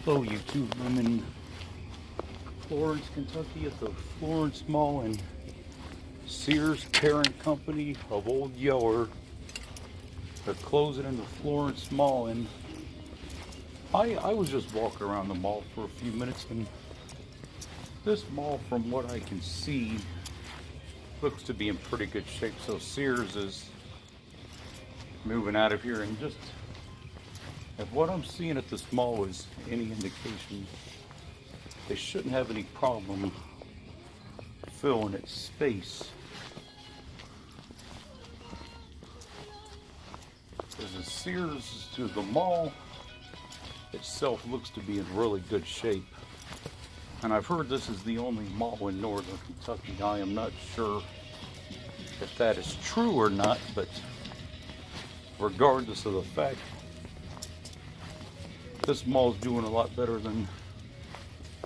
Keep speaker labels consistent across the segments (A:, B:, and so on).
A: Hello YouTube, I'm in Florence, Kentucky at the Florence Mall, and Sears parent company of Old Yeller. They're closing in the Florence Mall, and I was just walking around the mall for a few minutes, and this mall, from what I can see, looks to be in pretty good shape. So Sears is moving out of here, and just if what I'm seeing at this mall is any indication, they shouldn't have any problem filling its space. Because the Sears to the mall itself looks to be in really good shape. And I've heard this is the only mall in northern Kentucky. I am not sure if that is true or not, but regardless of the fact, this mall is doing a lot better than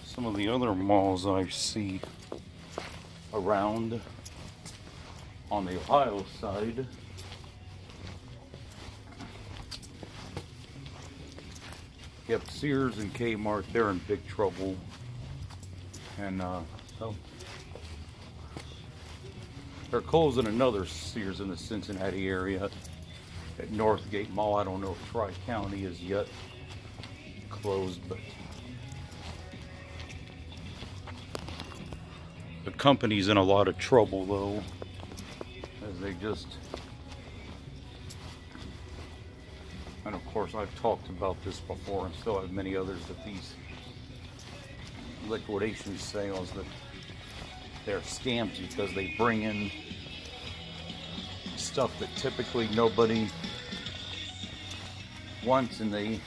A: some of the other malls I see around on the Ohio side. Yep, Sears and Kmart, they're in big trouble. And so they're closing another Sears in the Cincinnati area at Northgate Mall. I don't know if Tri-County is yet closed, but the company's in a lot of trouble though, as they just, and of course I've talked about this before and still have many others, that these liquidation sales, that they're scams because they bring in stuff that typically nobody wants, and they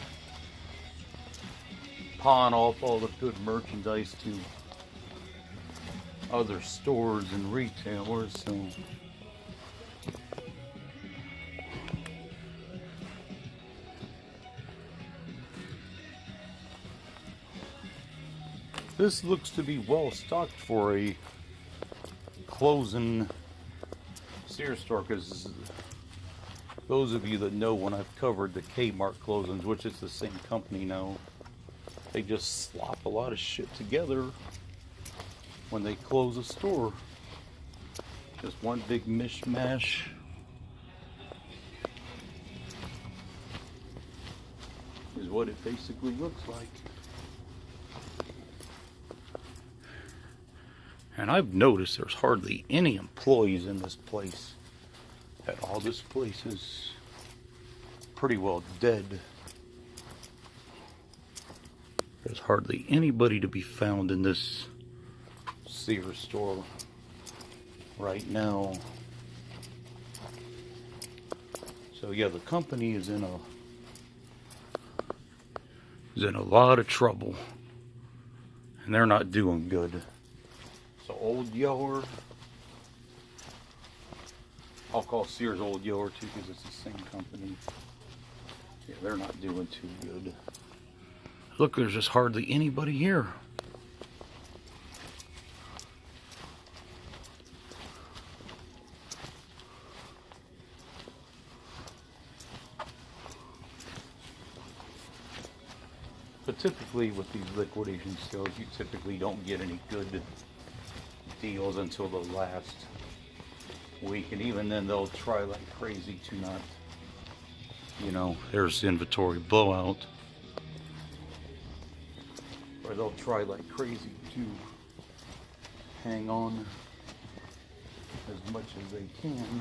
A: pawn off all the good merchandise to other stores and retailers. So this looks to be well stocked for a closing Sears store, because those of you that know, when I've covered the Kmart closings, which is the same company now, they just slop a lot of shit together when they close a store. Just one big mishmash. Is what it basically looks like. And I've noticed there's hardly any employees in this place at all. This place is pretty well dead. There's hardly anybody to be found in this Sears store right now. So yeah, the company is in a lot of trouble, and they're not doing good. So Old Yeller, I'll call Sears Old Yeller too, because it's the same company. Yeah, they're not doing too good. Look, there's just hardly anybody here. But typically with these liquidation sales, you typically don't get any good deals until the last week. And even then, they'll try like crazy to not, there's inventory blowout. Or they'll try like crazy to hang on as much as they can.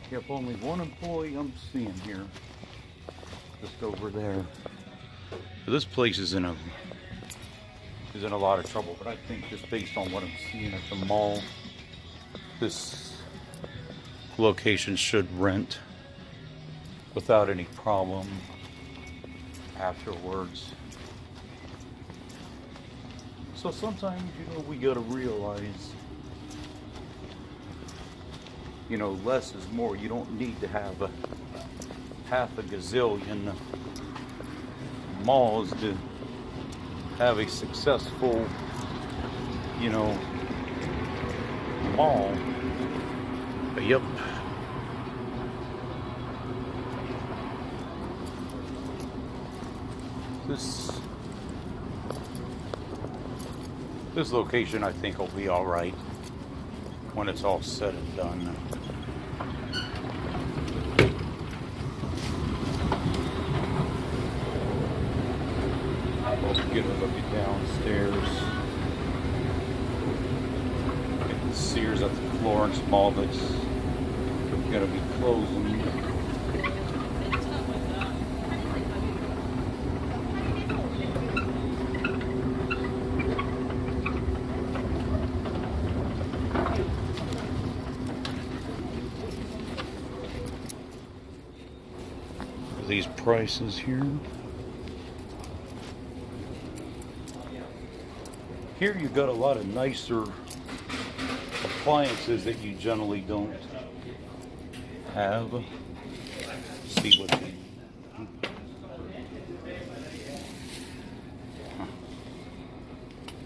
A: Yep, only one employee I'm seeing here, just over there. So this place is in a lot of trouble, but I think just based on what I'm seeing at the mall, this location should rent without any problem afterwards. So sometimes, we gotta realize, less is more. You don't need to have half a gazillion malls to have a successful, Mall. But yep. This location I think will be alright when it's all said and done. We'll get a look at downstairs. At the Sears at the Florence Mall that's going to be closing. These prices here. Here you got a lot of nicer appliances that you generally don't have. See what they,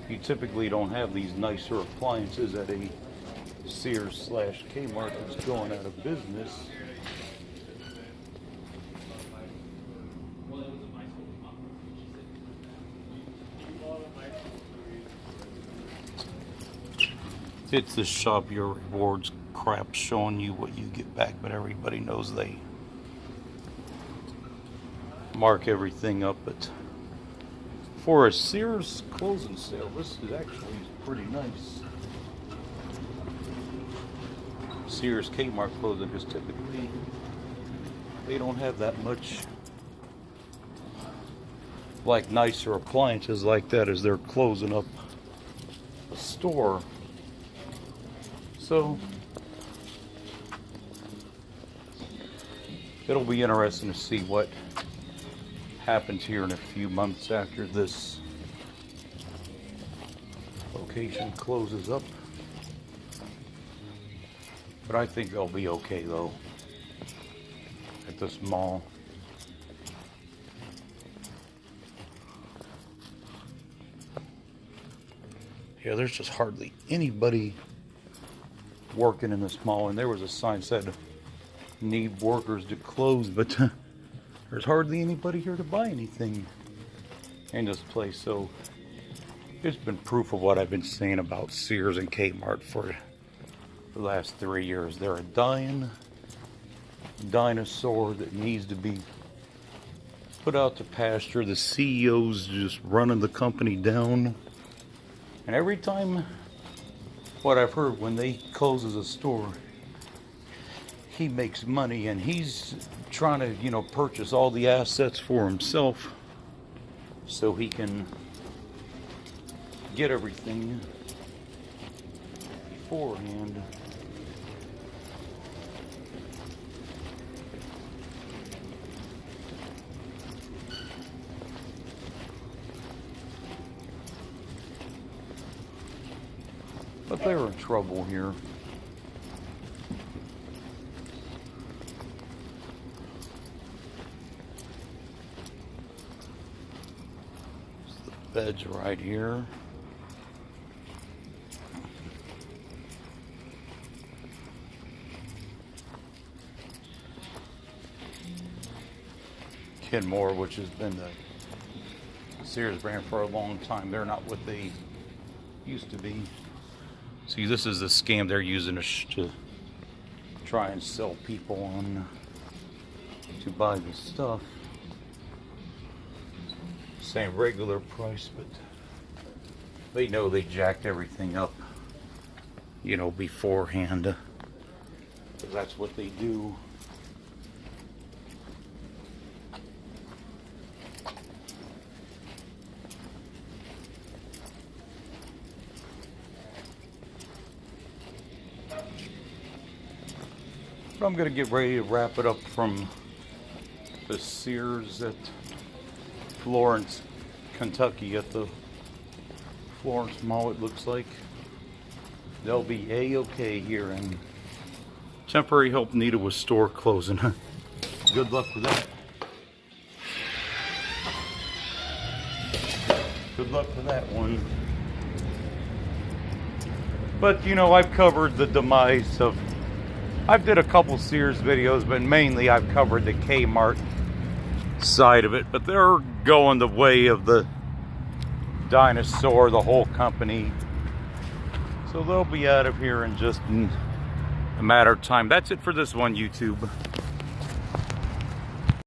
A: you typically don't have these nicer appliances at a Sears / Kmart that's going out of business. It's the shop your rewards crap showing you what you get back, but everybody knows they mark everything up. But for a Sears closing sale, this is actually pretty nice. Sears Kmart closing, because typically they don't have that much like nicer appliances like that as they're closing up a store. So it'll be interesting to see what happens here in a few months after this location closes up. But I think they'll be okay though at this mall. Yeah, there's just hardly anybody working in this mall, and there was a sign said need workers to close, but there's hardly anybody here to buy anything in this place. So it's been proof of what I've been saying about Sears and Kmart for the last 3 years. They're a dying dinosaur that needs to be put out to pasture. The CEO's just running the company down, and every time, what I've heard, when they closes a store, he makes money, and he's trying to, purchase all the assets for himself so he can get everything beforehand. But they're in trouble here. The beds right here. Kenmore, which has been the Sears brand for a long time, they're not what they used to be. See, this is the scam they're using to try and sell people on to buy the stuff. Same regular price, but they know they jacked everything up, beforehand. Because that's what they do. But I'm going to get ready to wrap it up from the Sears at Florence, Kentucky, at the Florence Mall. It looks like they'll be A-okay here, and temporary help needed with store closing. Good luck with that. Good luck for that one. But you know, I've covered the demise of, I've did a couple Sears videos, but mainly I've covered the Kmart side of it. But they're going the way of the dinosaur, the whole company. So they'll be out of here in just a matter of time. That's it for this one, YouTube.